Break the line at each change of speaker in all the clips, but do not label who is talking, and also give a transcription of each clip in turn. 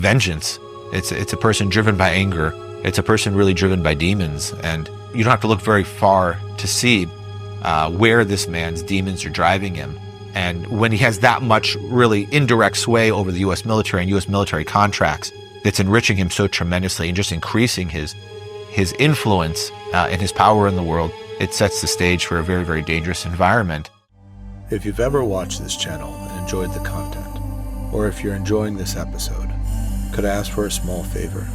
vengeance. It's a person driven by anger. It's a person really driven by demons. And you don't have to look very far to see where this man's demons are driving him. And when he has that much really indirect sway over the U.S. military and U.S. military contracts, that's enriching him so tremendously and just increasing his influence and his power in the world, it sets the stage for a very, very dangerous environment.
If you've ever watched this channel and enjoyed the content, or if you're enjoying this episode, could I ask for a small favor?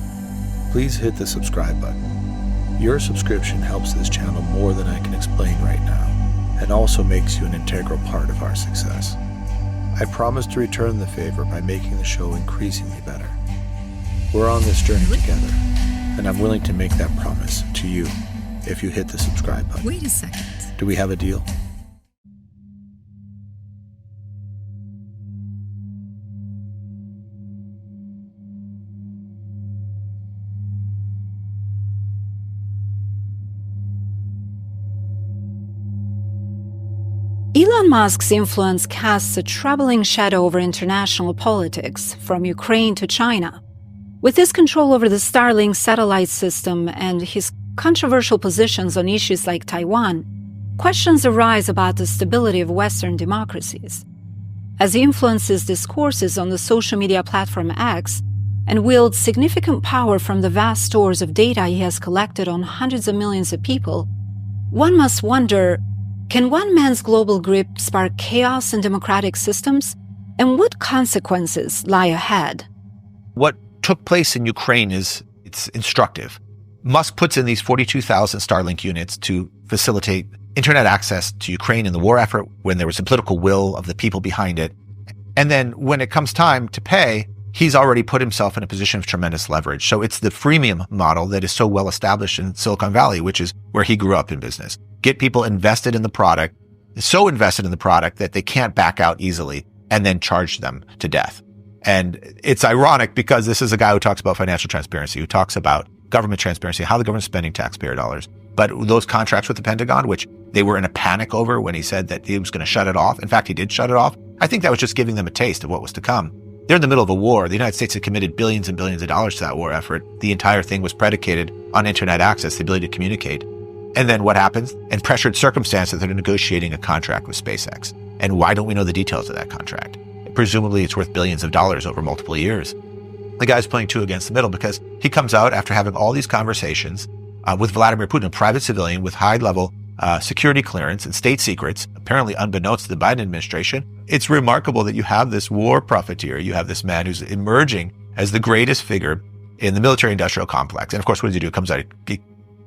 Please hit the subscribe button. Your subscription helps this channel more than I can explain right now, and also makes you an integral part of our success. I promise to return the favor by making the show increasingly better. We're on this journey together, and I'm willing to make that promise to you if you hit the subscribe button.
Wait a second.
Do we have a deal?
Elon Musk's influence casts a troubling shadow over international politics, from Ukraine to China. With his control over the Starlink satellite system and his controversial positions on issues like Taiwan, questions arise about the stability of Western democracies. As he influences discourses on the social media platform X and wields significant power from the vast stores of data he has collected on hundreds of millions of people, one must wonder, can one man's global grip spark chaos in democratic systems? And what consequences lie ahead?
What took place in Ukraine it's instructive. Musk puts in these 42,000 Starlink units to facilitate internet access to Ukraine in the war effort when there was a political will of the people behind it. And then when it comes time to pay, he's already put himself in a position of tremendous leverage. So it's the freemium model that is so well established in Silicon Valley, which is where he grew up in business. Get people invested in the product, so invested in the product that they can't back out easily, and then charge them to death. And it's ironic because this is a guy who talks about financial transparency, who talks about government transparency, how the government's spending taxpayer dollars. But those contracts with the Pentagon, which they were in a panic over when he said that he was going to shut it off. In fact, he did shut it off. I think that was just giving them a taste of what was to come. They're in the middle of a war. The United States had committed billions and billions of dollars to that war effort. The entire thing was predicated on internet access, the ability to communicate. And then what happens? In pressured circumstances, they're negotiating a contract with SpaceX. And why don't we know the details of that contract? Presumably, it's worth billions of dollars over multiple years. The guy's playing two against the middle because he comes out after having all these conversations with Vladimir Putin, a private civilian with high-level security clearance and state secrets, apparently unbeknownst to the Biden administration. It's remarkable that you have this war profiteer. You have this man who's emerging as the greatest figure in the military-industrial complex. And of course, what does he do? He comes out, he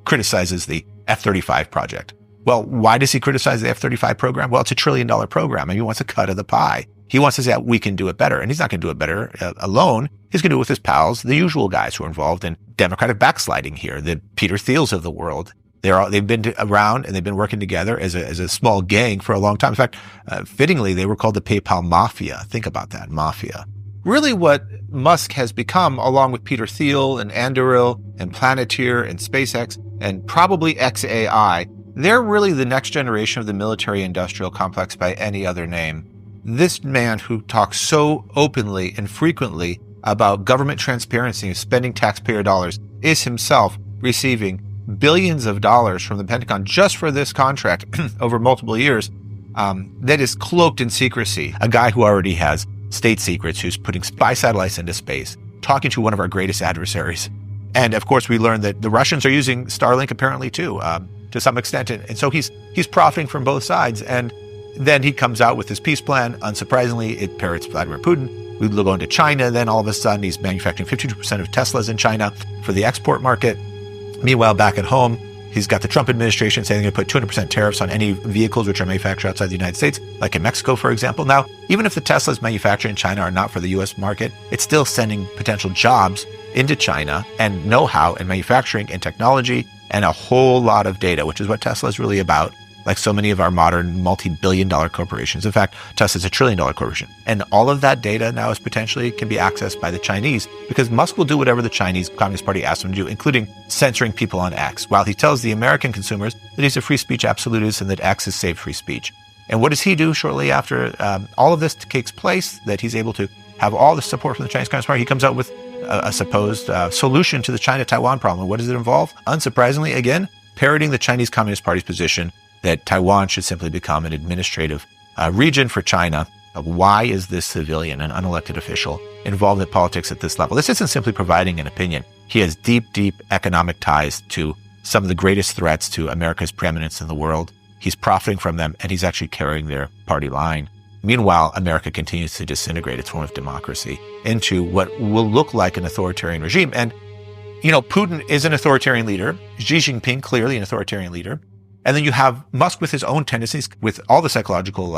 criticizes the F-35 project. Well, why does he criticize the F-35 program? Well, it's $1 trillion program, and he wants a cut of the pie. He wants to say, we can do it better. And he's not going to do it better alone. He's going to do it with his pals, the usual guys who are involved in democratic backsliding here, the Peter Thiels of the world. They've been around and they've been working together as a small gang for a long time. In fact, fittingly, they were called the PayPal Mafia. Think about that, mafia. Really what Musk has become, along with Peter Thiel and Anduril and Planeteer and SpaceX and probably XAI, they're really the next generation of the military-industrial complex by any other name. This man who talks so openly and frequently about government transparency and spending taxpayer dollars is himself receiving billions of dollars from the Pentagon just for this contract over multiple years that is cloaked in secrecy. A guy who already has state secrets, who's putting spy satellites into space, talking to one of our greatest adversaries. And of course, we learned that the Russians are using Starlink apparently too, to some extent. And so he's profiting from both sides. And then he comes out with his peace plan. Unsurprisingly, it parrots Vladimir Putin. We go into China. Then all of a sudden, he's manufacturing 52% of Teslas in China for the export market. Meanwhile, back at home, he's got the Trump administration saying they're going to put 200% tariffs on any vehicles which are manufactured outside the United States, like in Mexico, for example. Now, even if the Teslas manufactured in China are not for the U.S. market, it's still sending potential jobs into China and know-how and manufacturing and technology and a whole lot of data, which is what Tesla is really about, like so many of our modern multi-billion-dollar corporations. In fact, Tesla's $1 trillion corporation. And all of that data now is potentially can be accessed by the Chinese because Musk will do whatever the Chinese Communist Party asks him to do, including censoring people on X, while he tells the American consumers that he's a free speech absolutist and that X is safe free speech. And what does he do shortly after all of this takes place, that he's able to have all the support from the Chinese Communist Party. He comes out with a supposed solution to the China-Taiwan problem. What does it involve? Unsurprisingly, again, parroting the Chinese Communist Party's position that Taiwan should simply become an administrative region for China. Why is this civilian, an unelected official, involved in politics at this level? This isn't simply providing an opinion. He has deep, deep economic ties to some of the greatest threats to America's preeminence in the world. He's profiting from them, and he's actually carrying their party line. Meanwhile, America continues to disintegrate its form of democracy into what will look like an authoritarian regime. And, Putin is an authoritarian leader. Xi Jinping, clearly an authoritarian leader. And then you have Musk with his own tendencies, with all the psychological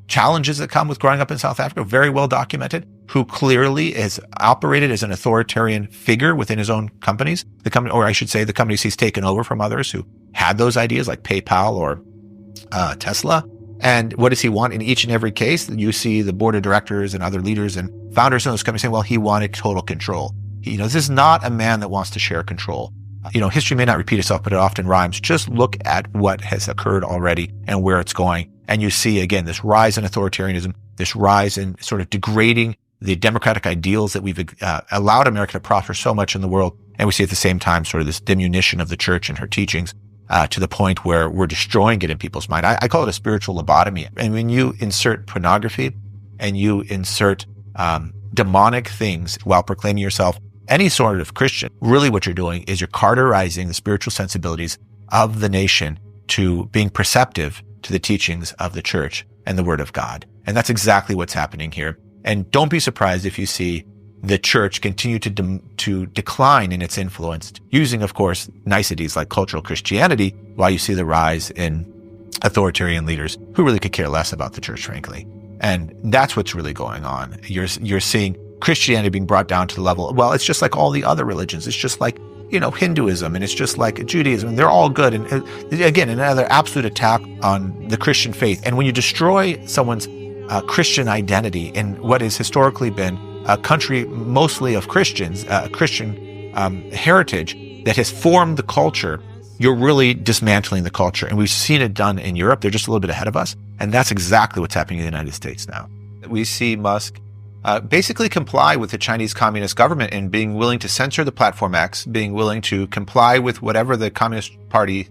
challenges that come with growing up in South Africa, very well documented, who clearly has operated as an authoritarian figure within his own companies, the companies he's taken over from others who had those ideas like PayPal or Tesla. And what does he want in each and every case? You see the board of directors and other leaders and founders of those companies saying, well, he wanted total control. This is not a man that wants to share control. History may not repeat itself, but it often rhymes. Just look at what has occurred already and where it's going. And you see, again, this rise in authoritarianism, this rise in sort of degrading the democratic ideals that we've allowed America to prosper so much in the world. And we see at the same time sort of this diminution of the church and her teachings to the point where we're destroying it in people's mind. I call it a spiritual lobotomy. And when you insert pornography and you insert demonic things while proclaiming yourself any sort of Christian, really what you're doing is you're cauterizing the spiritual sensibilities of the nation to being perceptive to the teachings of the church and the word of God. And that's exactly what's happening here. And don't be surprised if you see the church continue to decline in its influence, using, of course, niceties like cultural Christianity, while you see the rise in authoritarian leaders who really could care less about the church, frankly. And that's what's really going on. You're seeing Christianity being brought down to the level, well, it's just like all the other religions. It's just like, Hinduism, and it's just like Judaism. They're all good. And again, another absolute attack on the Christian faith. And when you destroy someone's Christian identity in what has historically been a country mostly of Christians, Christian heritage that has formed the culture, you're really dismantling the culture. And we've seen it done in Europe. They're just a little bit ahead of us. And that's exactly what's happening in the United States now. We see Musk basically comply with the Chinese Communist government in being willing to censor the Platform X, being willing to comply with whatever the Communist Party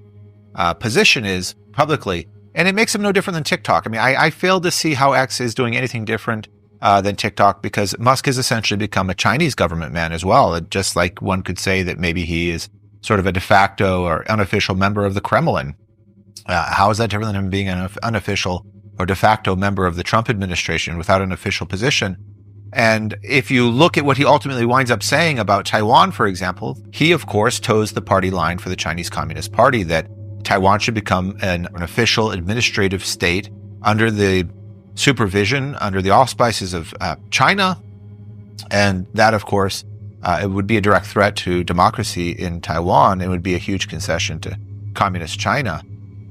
position is publicly. And it makes him no different than TikTok. I fail to see how X is doing anything different than TikTok, because Musk has essentially become a Chinese government man as well. Just like one could say that maybe he is sort of a de facto or unofficial member of the Kremlin. How is that different than him being an unofficial or de facto member of the Trump administration without an official position? And if you look at what he ultimately winds up saying about Taiwan, for example, he, of course, toes the party line for the Chinese Communist Party that Taiwan should become an official administrative state under the supervision, under the auspices of China. And that, of course, it would be a direct threat to democracy in Taiwan. It would be a huge concession to communist China.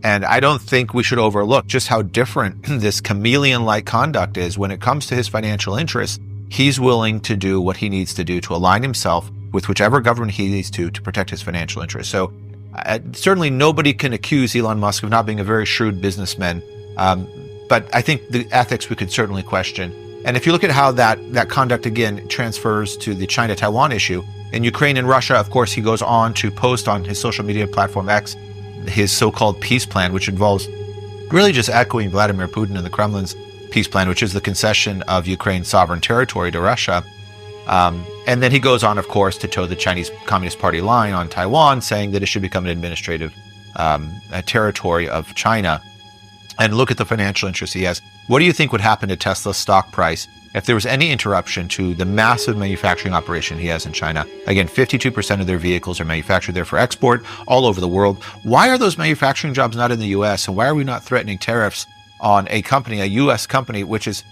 And I don't think we should overlook just how different this chameleon-like conduct is when it comes to his financial interests. He's willing to do what he needs to do to align himself with whichever government he needs to protect his financial interests. So certainly nobody can accuse Elon Musk of not being a very shrewd businessman. But I think the ethics we could certainly question. And if you look at how that conduct, again, transfers to the China-Taiwan issue, in Ukraine and Russia, of course, he goes on to post on his social media platform X his so-called peace plan, which involves really just echoing Vladimir Putin and the Kremlin's peace plan, which is the concession of Ukraine's sovereign territory to Russia. And then he goes on, of course, to toe the Chinese Communist Party line on Taiwan, saying that it should become an administrative territory of China. And look at the financial interests he has. What do you think would happen to Tesla's stock price if there was any interruption to the massive manufacturing operation he has in China? Again, 52% of their vehicles are manufactured there for export all over the world. Why are those manufacturing jobs not in the U.S.? And why are we not threatening tariffs on a company, a U.S. company, which is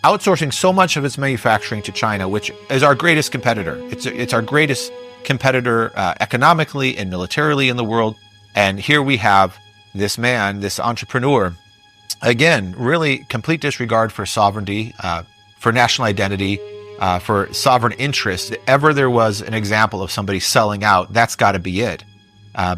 outsourcing so much of its manufacturing to China, which is our greatest competitor? It's our greatest competitor economically and militarily in the world. And here we have this man, this entrepreneur, again, really complete disregard for sovereignty, for national identity, for sovereign interests. If ever there was an example of somebody selling out, that's got to be it,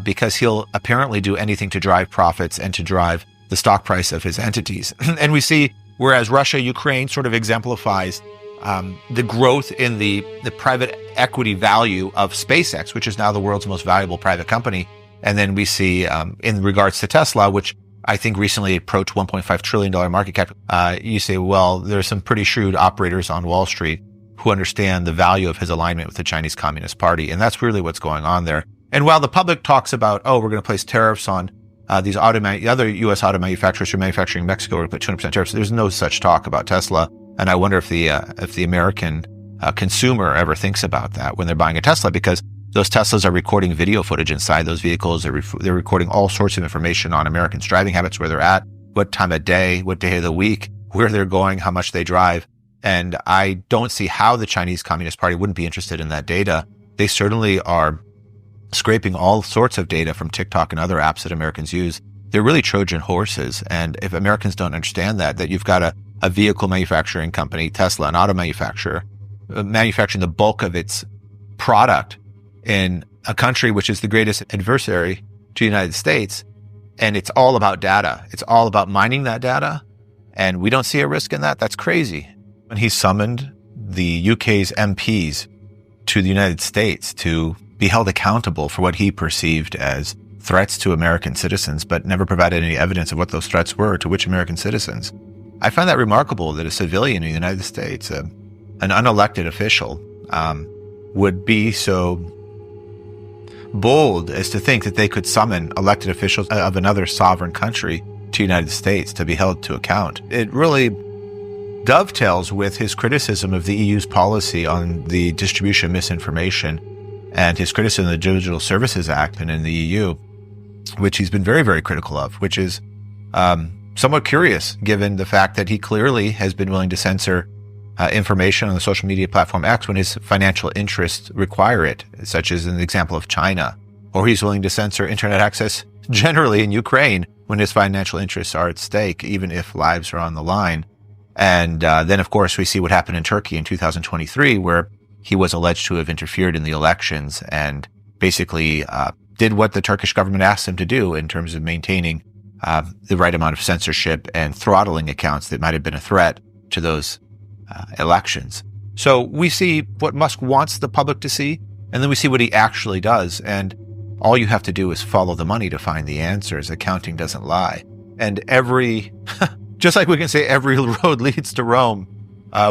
because he'll apparently do anything to drive profits and to drive the stock price of his entities. And we see, whereas Russia, Ukraine sort of exemplifies the growth in the private equity value of SpaceX, which is now the world's most valuable private company. And then we see, in regards to Tesla, which I think recently approached $1.5 trillion market cap, you say, well, there's some pretty shrewd operators on Wall Street who understand the value of his alignment with the Chinese Communist Party. And that's really what's going on there. And while the public talks about, oh, we're going to place tariffs on these other U.S. auto manufacturers who are manufacturing in Mexico, we're going to put 200% tariffs, there's no such talk about Tesla. And I wonder if the American consumer ever thinks about that when they're buying a Tesla, because those Teslas are recording video footage inside those vehicles. They're recording all sorts of information on Americans' driving habits, where they're at, what time of day, what day of the week, where they're going, how much they drive. And I don't see how the Chinese Communist Party wouldn't be interested in that data. They certainly are scraping all sorts of data from TikTok and other apps that Americans use. They're really Trojan horses. And if Americans don't understand that you've got a vehicle manufacturing company, Tesla, an auto manufacturer, manufacturing the bulk of its product in a country which is the greatest adversary to the United States, and it's all about data. It's all about mining that data, and we don't see a risk in that. That's crazy. When he summoned the UK's MPs to the United States to be held accountable for what he perceived as threats to American citizens, but never provided any evidence of what those threats were to which American citizens. I find that remarkable that a civilian in the United States, an unelected official, would be so bold as to think that they could summon elected officials of another sovereign country to the United States to be held to account. It really dovetails with his criticism of the EU's policy on the distribution of misinformation and his criticism of the Digital Services Act and in the EU, which he's been very, very critical of, which is somewhat curious given the fact that he clearly has been willing to censor information on the social media platform X when his financial interests require it, such as in the example of China. Or he's willing to censor internet access generally in Ukraine when his financial interests are at stake, even if lives are on the line. And then, of course, we see what happened in Turkey in 2023, where he was alleged to have interfered in the elections and basically did what the Turkish government asked him to do in terms of maintaining the right amount of censorship and throttling accounts that might have been a threat to those elections. So we see what Musk wants the public to see, and then we see what he actually does. And all you have to do is follow the money to find the answers. Accounting doesn't lie. And just like we can say every road leads to Rome,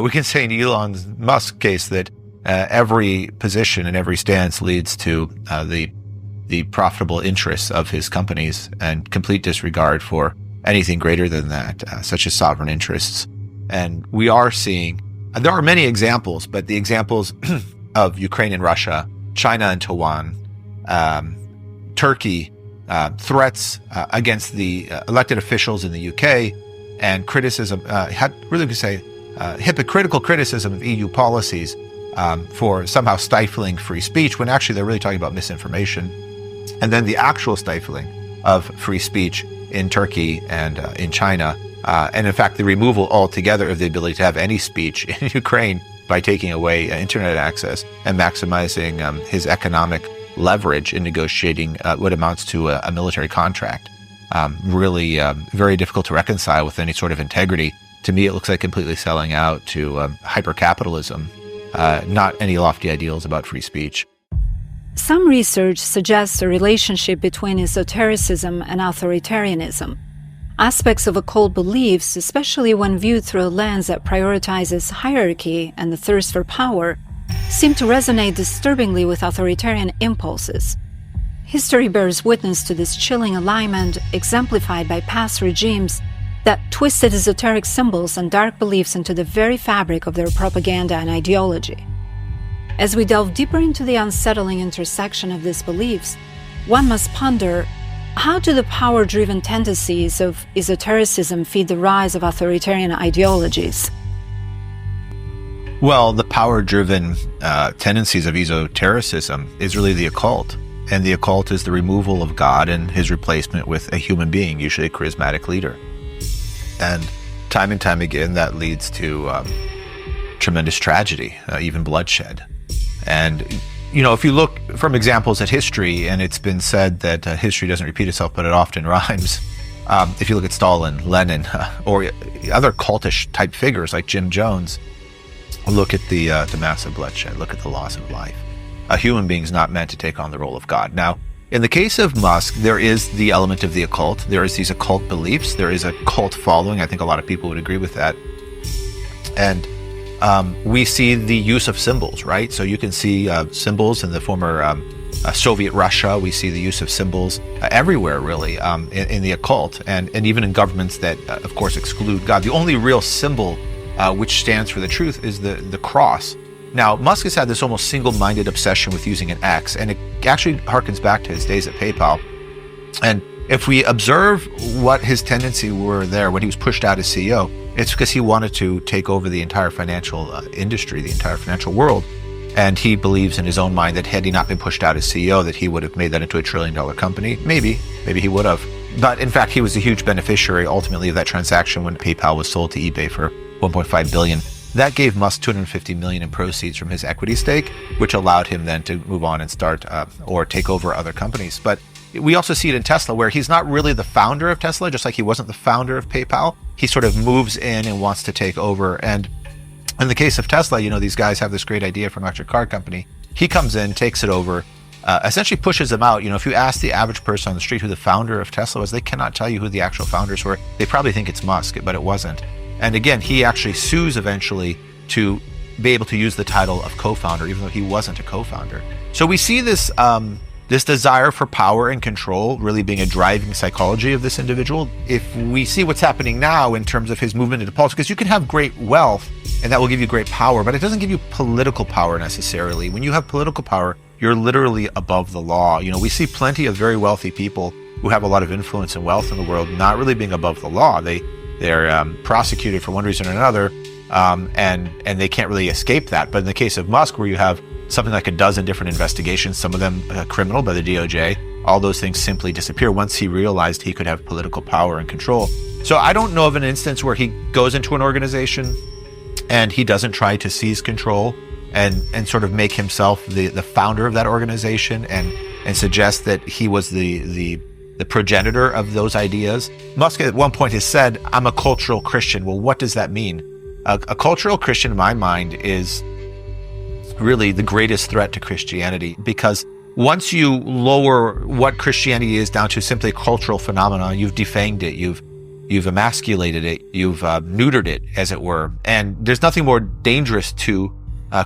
we can say in Elon Musk's case that every position and every stance leads to the profitable interests of his companies and complete disregard for anything greater than that, such as sovereign interests. And we are seeing, and there are many examples, but the examples of Ukraine and Russia, China and Taiwan, Turkey, threats against the elected officials in the UK, and criticism, hypocritical criticism of EU policies for somehow stifling free speech, when actually they're really talking about misinformation. And then the actual stifling of free speech in Turkey and in China. And in fact, the removal altogether of the ability to have any speech in Ukraine by taking away internet access and maximizing his economic leverage in negotiating what amounts to a military contract. Really very difficult to reconcile with any sort of integrity. To me, it looks like completely selling out to hyper-capitalism, not any lofty ideals about free speech.
Some research suggests a relationship between esotericism and authoritarianism. Aspects of occult beliefs, especially when viewed through a lens that prioritizes hierarchy and the thirst for power, seem to resonate disturbingly with authoritarian impulses. History bears witness to this chilling alignment, exemplified by past regimes that twisted esoteric symbols and dark beliefs into the very fabric of their propaganda and ideology. As we delve deeper into the unsettling intersection of these beliefs, one must ponder, how do the power-driven tendencies of esotericism feed the rise of authoritarian ideologies?
Well, the power-driven tendencies of esotericism is really the occult. And the occult is the removal of God and his replacement with a human being, usually a charismatic leader. And time again, that leads to tremendous tragedy, even bloodshed. And if you look from examples at history, and it's been said that history doesn't repeat itself, but it often rhymes. If you look at Stalin, Lenin, or other cultish type figures like Jim Jones, Look at the massive bloodshed. Look at the loss of life. A human being's not meant to take on the role of God. Now, in the case of Musk, there is the element of the occult. There is these occult beliefs. There is a cult following. I think a lot of people would agree with that. And we see the use of symbols, right? So you can see symbols in the former Soviet Russia. We see the use of symbols everywhere, really, in the occult, and even in governments that, of course, exclude God. The only real symbol which stands for the truth is the cross. Now, Musk has had this almost single-minded obsession with using an X, and it actually harkens back to his days at PayPal. And if we observe what his tendency were there when he was pushed out as CEO, it's because he wanted to take over the entire financial industry, the entire financial world. And he believes in his own mind that had he not been pushed out as CEO, that he would have made that into $1 trillion company. Maybe he would have. But in fact, he was a huge beneficiary ultimately of that transaction when PayPal was sold to eBay for $1.5 billion. That gave Musk $250 million in proceeds from his equity stake, which allowed him then to move on and start or take over other companies. But we also see it in Tesla, where he's not really the founder of Tesla, just like he wasn't the founder of PayPal. He sort of moves in and wants to take over. And in the case of Tesla, these guys have this great idea from an electric car company. He comes in, takes it over, essentially pushes them out. If you ask the average person on the street who the founder of Tesla was, they cannot tell you who the actual founders were. They probably think it's Musk, but it wasn't. And again, he actually sues eventually to be able to use the title of co-founder, even though he wasn't a co-founder. So we see this this desire for power and control really being a driving psychology of this individual. If we see what's happening now in terms of his movement into politics, because you can have great wealth and that will give you great power, but it doesn't give you political power necessarily. When you have political power, you're literally above the law. We see plenty of very wealthy people who have a lot of influence and wealth in the world not really being above the law. They're prosecuted for one reason or another, and they can't really escape that. But in the case of Musk, where you have something like a dozen different investigations, some of them criminal by the DOJ, all those things simply disappear once he realized he could have political power and control. So I don't know of an instance where he goes into an organization and he doesn't try to seize control and sort of make himself the founder of that organization and suggest that he was the progenitor of those ideas. Musk at one point has said, "I'm a cultural Christian." Well, what does that mean? A cultural Christian, in my mind, is really the greatest threat to Christianity, because once you lower what Christianity is down to simply a cultural phenomenon, you've defanged it, you've emasculated it, you've neutered it, as it were. And there's nothing more dangerous to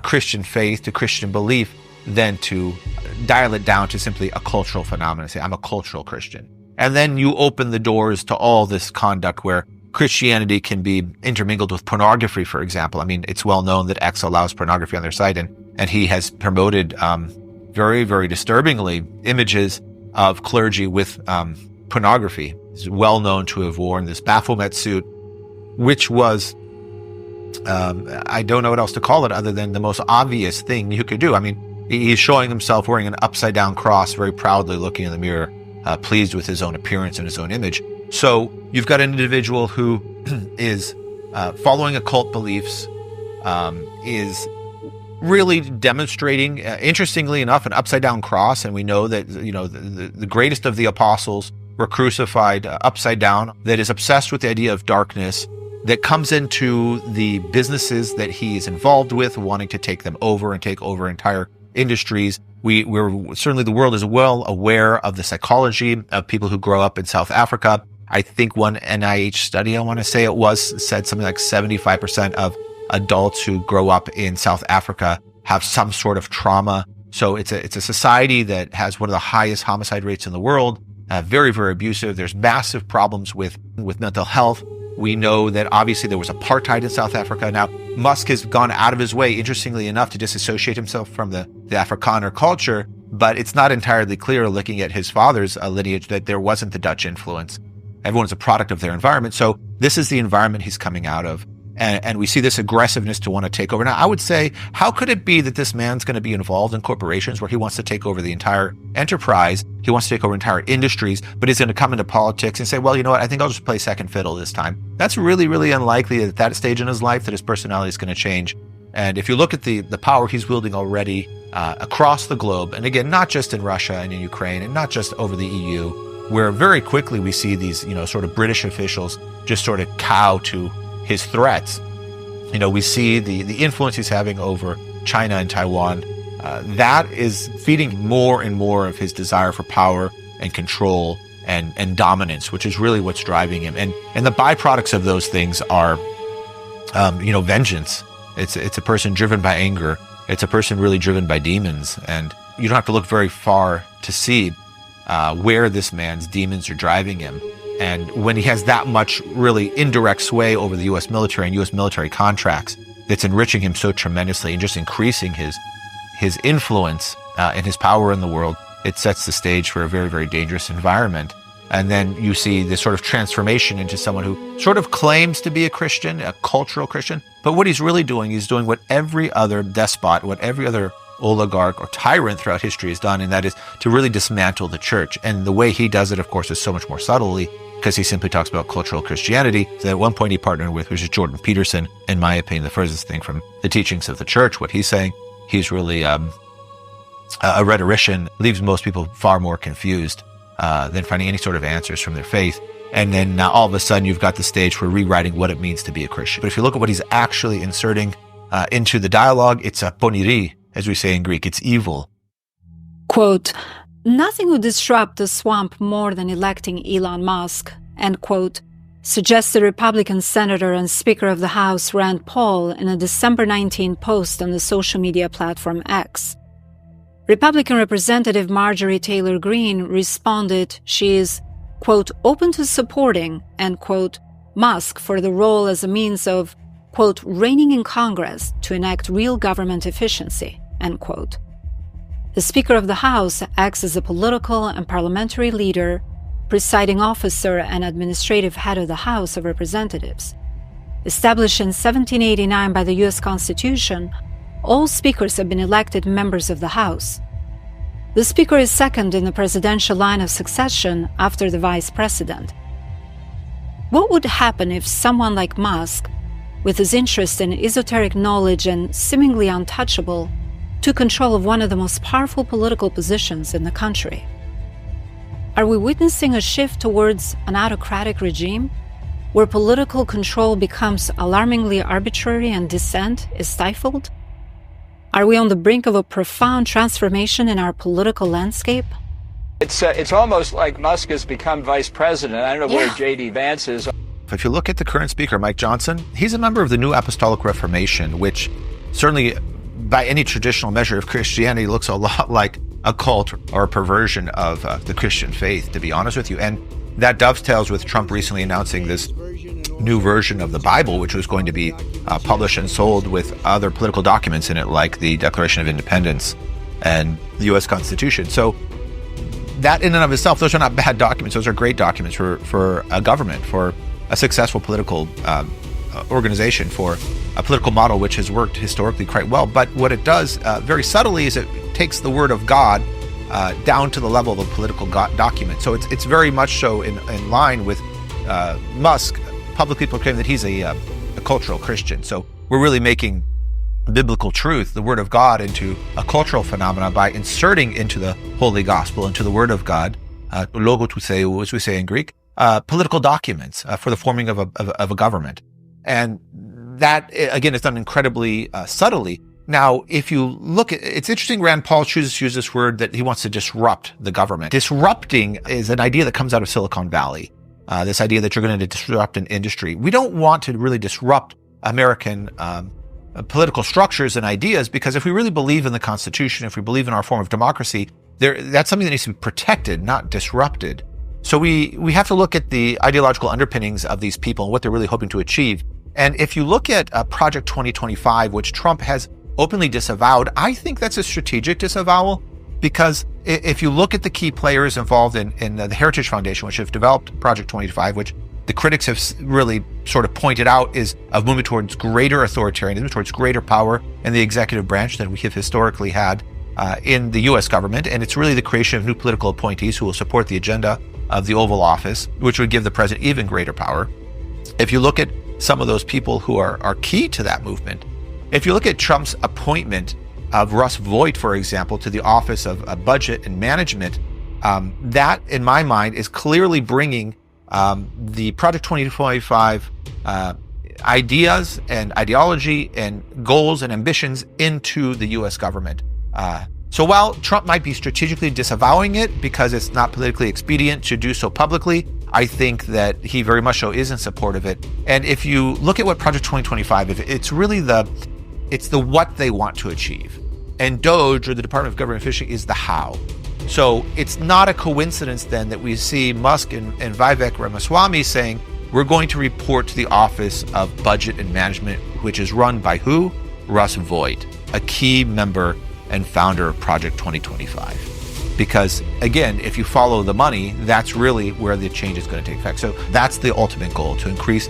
Christian faith, to Christian belief, than to dial it down to simply a cultural phenomenon. Say, I'm a cultural Christian. And then you open the doors to all this conduct where Christianity can be intermingled with pornography, for example. I mean, it's well known that X allows pornography on their site, and he has promoted very, very disturbingly images of clergy with pornography. He's well known to have worn this Baphomet suit, which was, I don't know what else to call it other than the most obvious thing you could do. I mean, he's showing himself wearing an upside down cross, very proudly looking in the mirror, pleased with his own appearance and his own image. So you've got an individual who is following occult beliefs, is really demonstrating, interestingly enough, an upside down cross. And we know that, the greatest of the apostles were crucified upside down, that is obsessed with the idea of darkness, that comes into the businesses that he is involved with, wanting to take them over and take over entire industries. We're certainly, the world is well aware of the psychology of people who grow up in South Africa. I think one NIH study, I want to say it was, said something like 75% of adults who grow up in South Africa have some sort of trauma. So it's a society that has one of the highest homicide rates in the world, very, very abusive. There's massive problems with mental health. We know that obviously there was apartheid in South Africa. Now, Musk has gone out of his way, interestingly enough, to disassociate himself from the Afrikaner culture, but it's not entirely clear, looking at his father's lineage, that there wasn't the Dutch influence. Everyone's a product of their environment. So this is the environment he's coming out of. And we see this aggressiveness to want to take over. Now, I would say, how could it be that this man's going to be involved in corporations where he wants to take over the entire enterprise, he wants to take over entire industries, but he's going to come into politics and say, well, you know what, I think I'll just play second fiddle this time. That's really, really unlikely at that stage in his life that his personality is going to change. And if you look at the power he's wielding already across the globe, and again, not just in Russia and in Ukraine, and not just over the EU, where very quickly we see these, sort of British officials just sort of cow to his threats. We see the influence he's having over China and Taiwan. That is feeding more and more of his desire for power and control and dominance, which is really what's driving him. And the byproducts of those things are, vengeance. It's a person driven by anger. It's a person really driven by demons. And you don't have to look very far to see where this man's demons are driving him. And when he has that much really indirect sway over the U.S. military and U.S. military contracts, that's enriching him so tremendously and just increasing his influence and his power in the world, it sets the stage for a very, very dangerous environment. And then you see this sort of transformation into someone who sort of claims to be a Christian, a cultural Christian, but what he's really doing, he's doing what every other despot, what every other oligarch or tyrant throughout history has done, and that is to really dismantle the church. And the way he does it, of course, is so much more subtly, because he simply talks about cultural Christianity that at one point he partnered with, which is Jordan Peterson, in my opinion, the furthest thing from the teachings of the church. What he's saying, he's really a rhetorician, leaves most people far more confused than finding any sort of answers from their faith. And then now all of a sudden you've got the stage for rewriting what it means to be a Christian. But if you look at what he's actually inserting into the dialogue, it's a poniri, as we say in Greek. It's evil.
Quote, "Nothing would disrupt the swamp more than electing Elon Musk," end quote, suggested Republican Senator and Speaker of the House Rand Paul in a December 19 post on the social media platform X. Republican Representative Marjorie Taylor Greene responded she is, quote, "open to supporting," end quote, Musk for the role as a means of, quote, "reigning in Congress to enact real government efficiency," end quote. The Speaker of the House acts as a political and parliamentary leader, presiding officer and administrative head of the House of Representatives. Established in 1789 by the U.S. Constitution, all speakers have been elected members of the House. The Speaker is second in the presidential line of succession after the Vice President. What would happen if someone like Musk, with his interest in esoteric knowledge and seemingly untouchable, took control of one of the most powerful political positions in the country? Are we witnessing a shift towards an autocratic regime, where political control becomes alarmingly arbitrary and dissent is stifled? Are we on the brink of a profound transformation in our political landscape?
It's almost like Musk has become vice president. I don't know where J.D. Vance is.
If you look at the current speaker, Mike Johnson, he's a member of the New Apostolic Reformation, which certainly by any traditional measure of Christianity looks a lot like a cult or a perversion of the Christian faith, to be honest with you. And that dovetails with Trump recently announcing this new version of the Bible, which was going to be published and sold with other political documents in it, like the Declaration of Independence and the U.S. Constitution. So that in and of itself, those are not bad documents. Those are great documents for a government, for a successful political organization, for a political model which has worked historically quite well. But what it does very subtly is it takes the word of God down to the level of a political document. So it's very much so in line with Musk publicly proclaiming that he's a cultural Christian. So we're really making biblical truth, the word of God, into a cultural phenomenon by inserting into the Holy Gospel, into the word of God, logo tou theou, as we say in Greek, political documents for the forming of a government. And that, again, is done incredibly subtly. Now, if you look at, it's interesting, Rand Paul chooses to use this word that he wants to disrupt the government. Disrupting is an idea that comes out of Silicon Valley. This idea that you're going to disrupt an industry. We don't want to really disrupt American political structures and ideas, because if we really believe in the Constitution, if we believe in our form of democracy, that's something that needs to be protected, not disrupted. So we have to look at the ideological underpinnings of these people and what they're really hoping to achieve. And if you look at Project 2025, which Trump has openly disavowed, I think that's a strategic disavowal, because if you look at the key players involved in the Heritage Foundation, which have developed Project 2025, which the critics have really sort of pointed out is a movement towards greater authoritarianism, towards greater power in the executive branch than we have historically had in the U.S. government. And it's really the creation of new political appointees who will support the agenda of the Oval Office, which would give the president even greater power. If you look at some of those people who are key to that movement, if you look at Trump's appointment of Russ Vought, for example, to the Office of Budget and Management, that, in my mind, is clearly bringing the Project 2025 ideas and ideology and goals and ambitions into the U.S. government. So while Trump might be strategically disavowing it because it's not politically expedient to do so publicly, I think that he very much so is in support of it. And if you look at what Project 2025, it's really it's the what they want to achieve. And DOGE, or the Department of Government Efficiency, is the how. So it's not a coincidence then that we see Musk and Vivek Ramaswamy saying, we're going to report to the Office of Budget and Management, which is run by who? Russ Voigt, a key member and founder of Project 2025. Because again, if you follow the money, that's really where the change is going to take effect. So that's the ultimate goal, to increase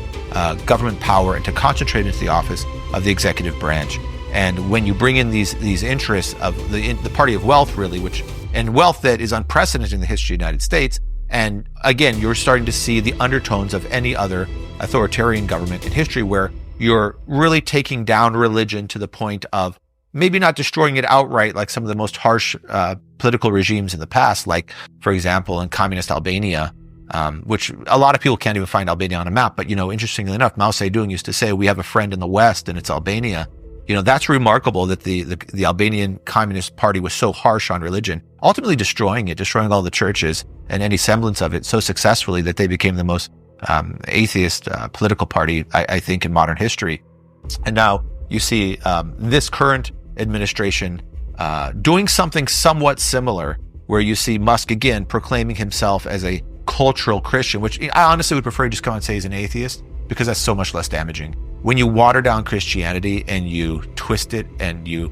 government power and to concentrate into the office of the executive branch. And when you bring in these interests of the party of wealth, really, and wealth that is unprecedented in the history of the United States, and again, you're starting to see the undertones of any other authoritarian government in history, where you're really taking down religion to the point of maybe not destroying it outright like some of the most harsh political regimes in the past, like, for example, in communist Albania, which a lot of people can't even find Albania on a map. But, interestingly enough, Mao Zedong used to say, we have a friend in the West and it's Albania. That's remarkable that the Albanian Communist Party was so harsh on religion, ultimately destroying all the churches and any semblance of it so successfully that they became the most atheist political party, I think, in modern history. And now you see this current administration doing something somewhat similar, where you see Musk again proclaiming himself as a cultural Christian, which I honestly would prefer to just come out and say he's an atheist, because that's so much less damaging. When you water down Christianity and you twist it and you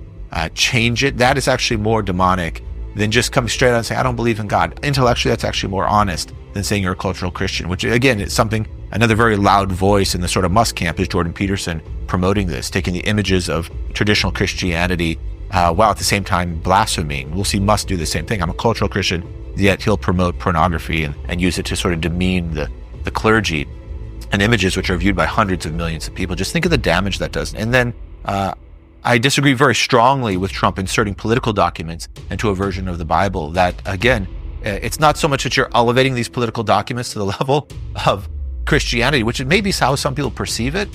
change it, that is actually more demonic than just coming straight out and saying, I don't believe in God. Intellectually, that's actually more honest than saying you're a cultural Christian, which again is something, another very loud voice in the sort of Musk camp is Jordan Peterson promoting this, taking the images of traditional Christianity while at the same time blaspheming. We'll see Musk do the same thing. I'm a cultural Christian, yet he'll promote pornography and use it to sort of demean the clergy, and images which are viewed by hundreds of millions of people. Just think of the damage that does. And then I disagree very strongly with Trump inserting political documents into a version of the Bible that, again, it's not so much that you're elevating these political documents to the level of Christianity, which may be how some people perceive it.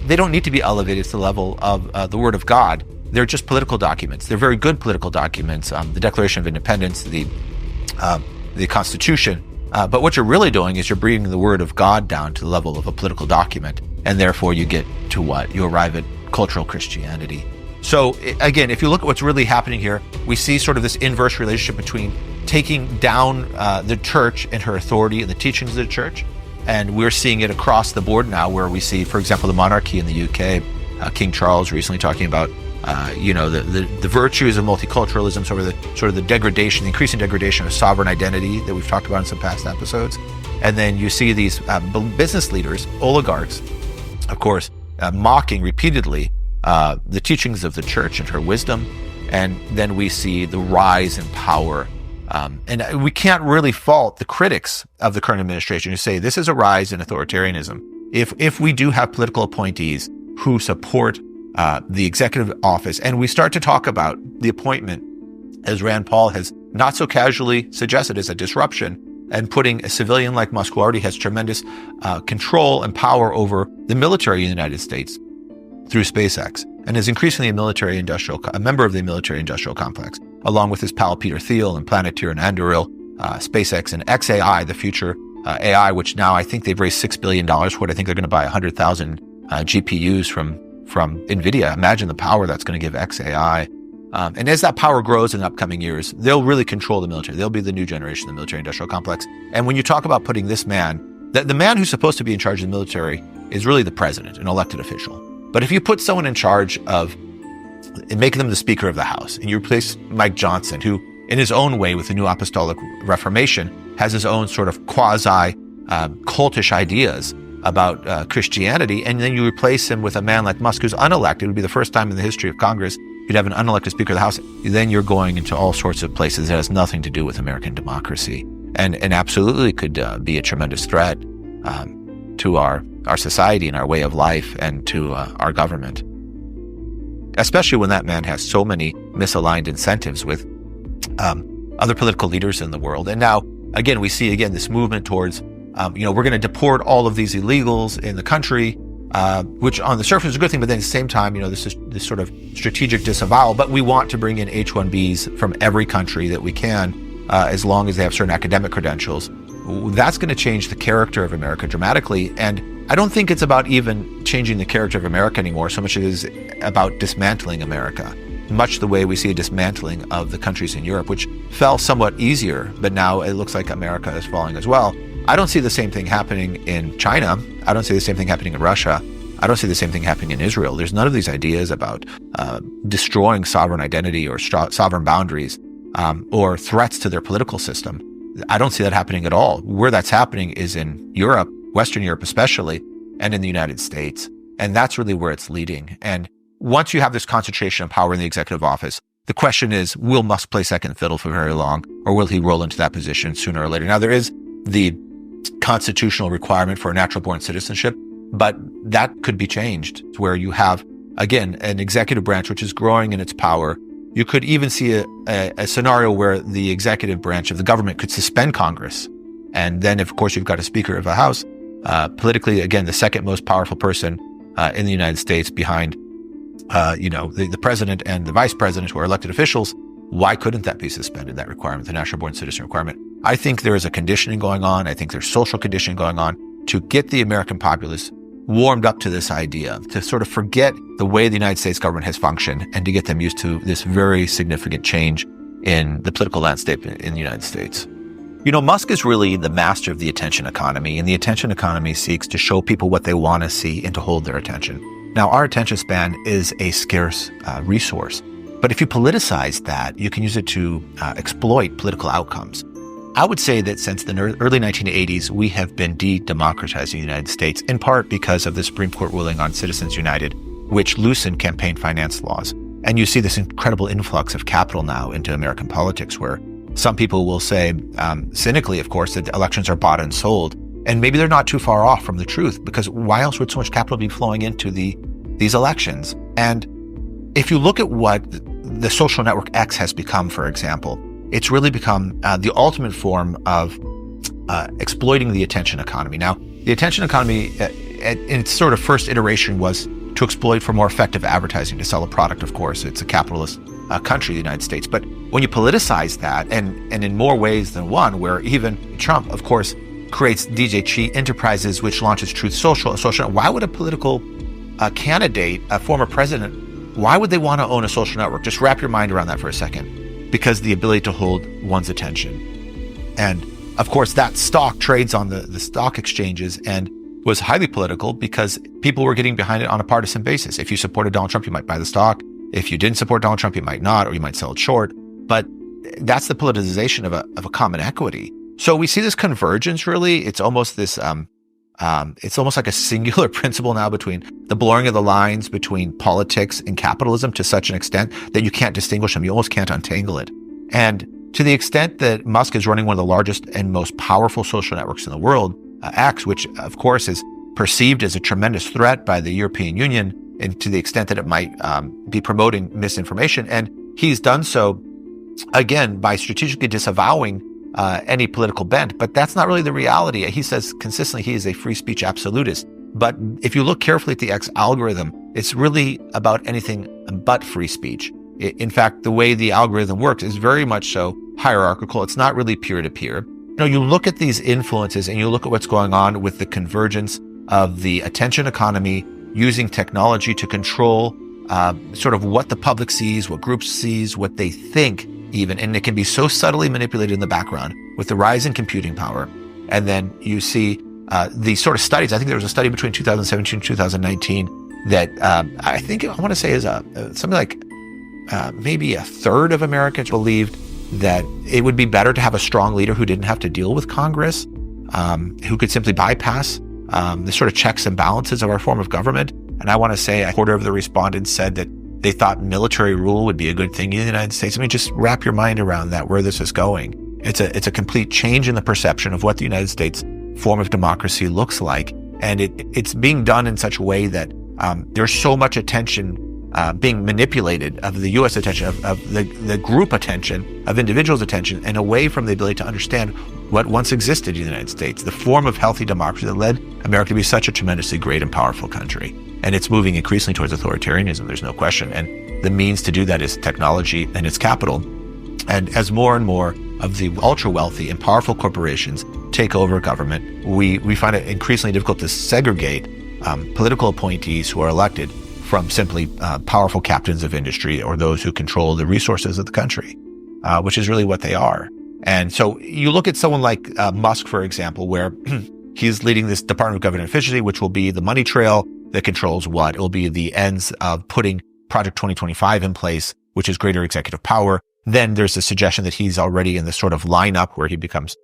They don't need to be elevated to the level of the Word of God. They're just political documents. They're very good political documents. The Declaration of Independence, the Constitution. But what you're really doing is you're bringing the Word of God down to the level of a political document, and therefore you get to what? You arrive at cultural Christianity. So again, if you look at what's really happening here, we see sort of this inverse relationship between taking down the church and her authority and the teachings of the church, and we're seeing it across the board now, where we see, for example, the monarchy in the UK, King Charles recently talking about the virtues of multiculturalism, sort of the degradation, the increasing degradation of sovereign identity that we've talked about in some past episodes. And then you see these business leaders, oligarchs, of course, mocking repeatedly the teachings of the church and her wisdom. And then we see the rise in power. And we can't really fault the critics of the current administration who say this is a rise in authoritarianism. If we do have political appointees who support the executive office, and we start to talk about the appointment, as Rand Paul has not so casually suggested, as a disruption, and putting a civilian like Musk, who already has tremendous control and power over the military in the United States through SpaceX, and is increasingly a member of the military-industrial complex, along with his pal Peter Thiel and Planeteer and Anduril, SpaceX and XAI, the future AI, which now I think they've raised $6 billion for it. I think they're going to buy 100,000 GPUs from NVIDIA. Imagine the power that's going to give XAI. And as that power grows in the upcoming years, they'll really control the military. They'll be the new generation of the military-industrial complex. And when you talk about putting this man, the man who's supposed to be in charge of the military is really the president, an elected official. But if you put someone in charge of making them the Speaker of the House, and you replace Mike Johnson, who in his own way with the New Apostolic Reformation has his own sort of quasi-cultish ideas about Christianity, and then you replace him with a man like Musk, who's unelected. It would be the first time in the history of Congress you'd have an unelected Speaker of the House. Then you're going into all sorts of places that has nothing to do with American democracy, and absolutely could be a tremendous threat to our society and our way of life and to our government, especially when that man has so many misaligned incentives with other political leaders in the world. And now, again, we see this movement towards, we're going to deport all of these illegals in the country, which on the surface is a good thing, but then at the same time, this is this sort of strategic disavowal. But we want to bring in H-1Bs from every country that we can, as long as they have certain academic credentials. That's going to change the character of America dramatically. And I don't think it's about even changing the character of America anymore, so much as it is about dismantling America, much the way we see a dismantling of the countries in Europe, which fell somewhat easier, but now it looks like America is falling as well. I don't see the same thing happening in China. I don't see the same thing happening in Russia. I don't see the same thing happening in Israel. There's none of these ideas about destroying sovereign identity or sovereign boundaries or threats to their political system. I don't see that happening at all. Where that's happening is in Europe, Western Europe especially, and in the United States. And that's really where it's leading. And once you have this concentration of power in the executive office, the question is, will Musk play second fiddle for very long, or will he roll into that position sooner or later? Now, there is the constitutional requirement for natural-born citizenship, but that could be changed to where you have, again, an executive branch which is growing in its power. You could even see a scenario where the executive branch of the government could suspend Congress. And then, of course, you've got a Speaker of the House, politically, again, the second most powerful person in the United States behind, the president and the vice president, who are elected officials. Why couldn't that be suspended, that requirement, the national-born citizen requirement? I think there is a conditioning going on. I think there's social conditioning going on to get the American populace warmed up to this idea, to sort of forget the way the United States government has functioned and to get them used to this very significant change in the political landscape in the United States. Musk is really the master of the attention economy, and the attention economy seeks to show people what they want to see and to hold their attention. Now, our attention span is a scarce resource, but if you politicize that, you can use it to exploit political outcomes. I would say that since the early 1980s, we have been de-democratizing the United States, in part because of the Supreme Court ruling on Citizens United, which loosened campaign finance laws. And you see this incredible influx of capital now into American politics, where some people will say, cynically, of course, that elections are bought and sold. And maybe they're not too far off from the truth, because why else would so much capital be flowing into these elections? And if you look at what the social network X has become, for example, it's really become the ultimate form of exploiting the attention economy. Now, the attention economy in its sort of first iteration was to exploit for more effective advertising, to sell a product, of course. It's a capitalist country, the United States. But when you politicize that, and in more ways than one, where even Trump, of course, creates DJ Chi Enterprises, which launches Truth Social, why would a political candidate, a former president, why would they want to own a social network? Just wrap your mind around that for a second. Because the ability to hold one's attention. And of course, that stock trades on the stock exchanges and was highly political because people were getting behind it on a partisan basis. If you supported Donald Trump, you might buy the stock. If you didn't support Donald Trump, you might not, or you might sell it short. But that's the politicization of a common equity. So we see this convergence, really. It's almost this, it's almost like a singular principle now between the blurring of the lines between politics and capitalism to such an extent that you can't distinguish them. You almost can't untangle it. And to the extent that Musk is running one of the largest and most powerful social networks in the world, X, which of course is perceived as a tremendous threat by the European Union, and to the extent that it might be promoting misinformation. And he's done so, again, by strategically disavowing any political bent, but that's not really the reality. He says consistently he is a free speech absolutist. But if you look carefully at the X algorithm, it's really about anything but free speech. In fact, the way the algorithm works is very much so hierarchical. It's not really peer-to-peer. You look at these influences and you look at what's going on with the convergence of the attention economy using technology to control sort of what the public sees, what groups sees, what they think even, and it can be so subtly manipulated in the background with the rise in computing power. And then you see these sort of studies. I think there was a study between 2017 and 2019 that I think I want to say is something like maybe a third of Americans believed that it would be better to have a strong leader who didn't have to deal with Congress, who could simply bypass the sort of checks and balances of our form of government. And I want to say a quarter of the respondents said that they thought military rule would be a good thing in the United States. I mean, just wrap your mind around that, where this is going. It's a complete change in the perception of what the United States form of democracy looks like. And it's being done in such a way that there's so much attention being manipulated, of the U.S. attention, of the group attention, of individuals' attention, and away from the ability to understand what once existed in the United States, the form of healthy democracy that led America to be such a tremendously great and powerful country. And it's moving increasingly towards authoritarianism, there's no question. And the means to do that is technology and it's capital. And as more and more of the ultra-wealthy and powerful corporations take over government, we find it increasingly difficult to segregate political appointees who are elected from simply powerful captains of industry or those who control the resources of the country, which is really what they are. And so you look at someone like Musk, for example, where he's leading this Department of Government Efficiency, which will be the money trail that controls what? It will be the ends of putting Project 2025 in place, which is greater executive power. Then there's the suggestion that he's already in this sort of lineup where he becomes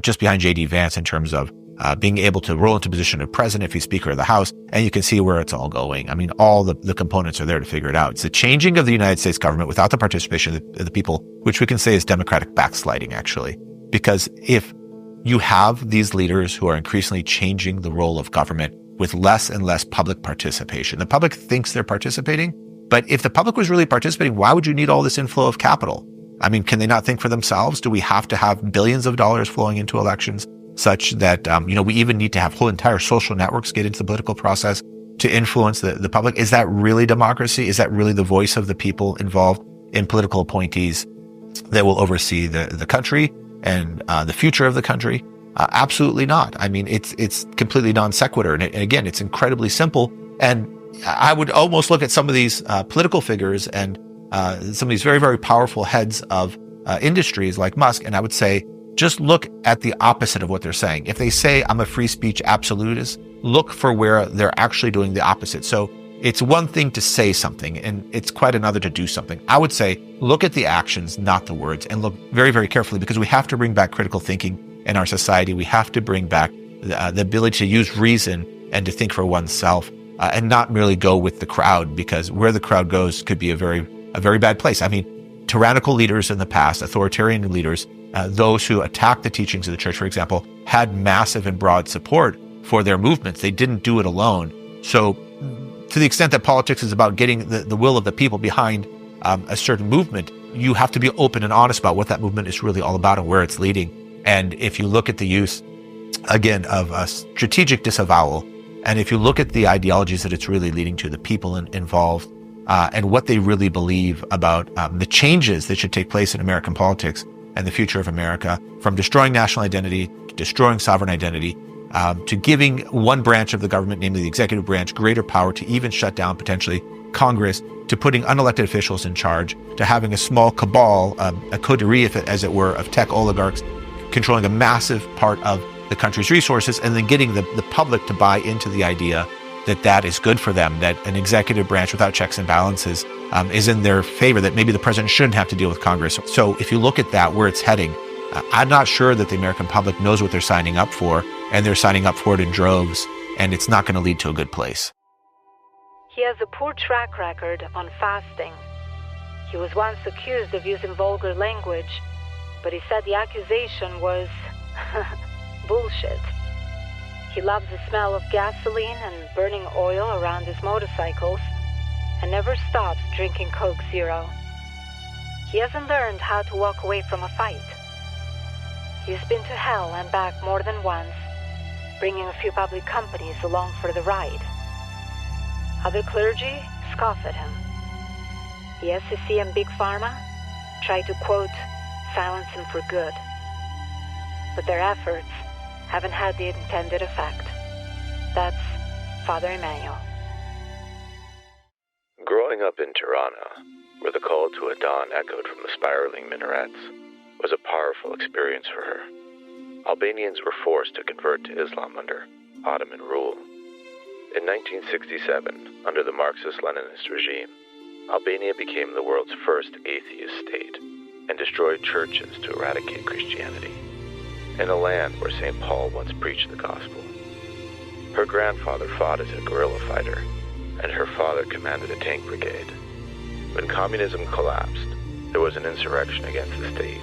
just behind J.D. Vance in terms of being able to roll into position of president if he's Speaker of the House, and you can see where it's all going. I mean, all the components are there to figure it out. It's the changing of the United States government without the participation of the people, which we can say is democratic backsliding, actually. Because if you have these leaders who are increasingly changing the role of government with less and less public participation, the public thinks they're participating, but if the public was really participating, why would you need all this inflow of capital? I mean, can they not think for themselves? Do we have to have billions of dollars flowing into elections such that, we even need to have whole entire social networks get into the political process to influence the public? Is that really democracy? Is that really the voice of the people involved in political appointees that will oversee the country and the future of the country? Absolutely not. I mean, it's completely non sequitur. And again, it's incredibly simple. And I would almost look at some of these political figures and some of these very, very powerful heads of industries like Musk, and I would say, just look at the opposite of what they're saying. If they say, I'm a free speech absolutist, look for where they're actually doing the opposite. So it's one thing to say something, and it's quite another to do something. I would say, look at the actions, not the words, and look very, very carefully, because we have to bring back critical thinking in our society. We have to bring back the ability to use reason and to think for oneself, and not merely go with the crowd, because where the crowd goes could be a very bad place. I mean, tyrannical leaders in the past, authoritarian leaders, those who attacked the teachings of the church, for example, had massive and broad support for their movements. They didn't do it alone. So to the extent that politics is about getting the will of the people behind a certain movement, you have to be open and honest about what that movement is really all about and where it's leading. And if you look at the use, again, of a strategic disavowal, and if you look at the ideologies that it's really leading to, the people involved, and what they really believe about the changes that should take place in American politics and the future of America, from destroying national identity, to destroying sovereign identity, to giving one branch of the government, namely the executive branch, greater power to even shut down potentially Congress, to putting unelected officials in charge, to having a small cabal, a coterie, as it were, of tech oligarchs controlling a massive part of the country's resources, and then getting the public to buy into the idea that is good for them, that an executive branch without checks and balances is in their favor, that maybe the president shouldn't have to deal with Congress. So if you look at that, where it's heading, I'm not sure that the American public knows what they're signing up for, and they're signing up for it in droves, and it's not going to lead to a good place.
He has a poor track record on fasting. He was once accused of using vulgar language, but he said the accusation was bullshit. He loves the smell of gasoline and burning oil around his motorcycles, and never stops drinking Coke Zero. He hasn't learned how to walk away from a fight. He's been to hell and back more than once, bringing a few public companies along for the ride. Other clergy scoff at him. The SEC and Big Pharma try to, quote, silence him for good. But their efforts haven't had the intended effect. That's Father Emmanuel.
Growing up in Tirana, where the call to a dawn echoed from the spiraling minarets, was a powerful experience for her. Albanians were forced to convert to Islam under Ottoman rule. In 1967, under the Marxist-Leninist regime, Albania became the world's first atheist state and destroyed churches to eradicate Christianity, in a land where St. Paul once preached the gospel. Her grandfather fought as a guerrilla fighter, and her father commanded a tank brigade. When communism collapsed, there was an insurrection against the state,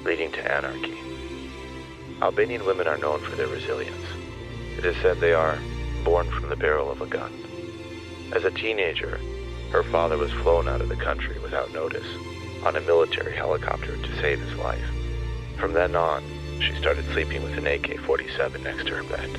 leading to anarchy. Albanian women are known for their resilience. It is said they are born from the barrel of a gun. As a teenager, Her father was flown out of the country without notice on a military helicopter to save his life. From then on, she started sleeping with an AK-47 next to her bed.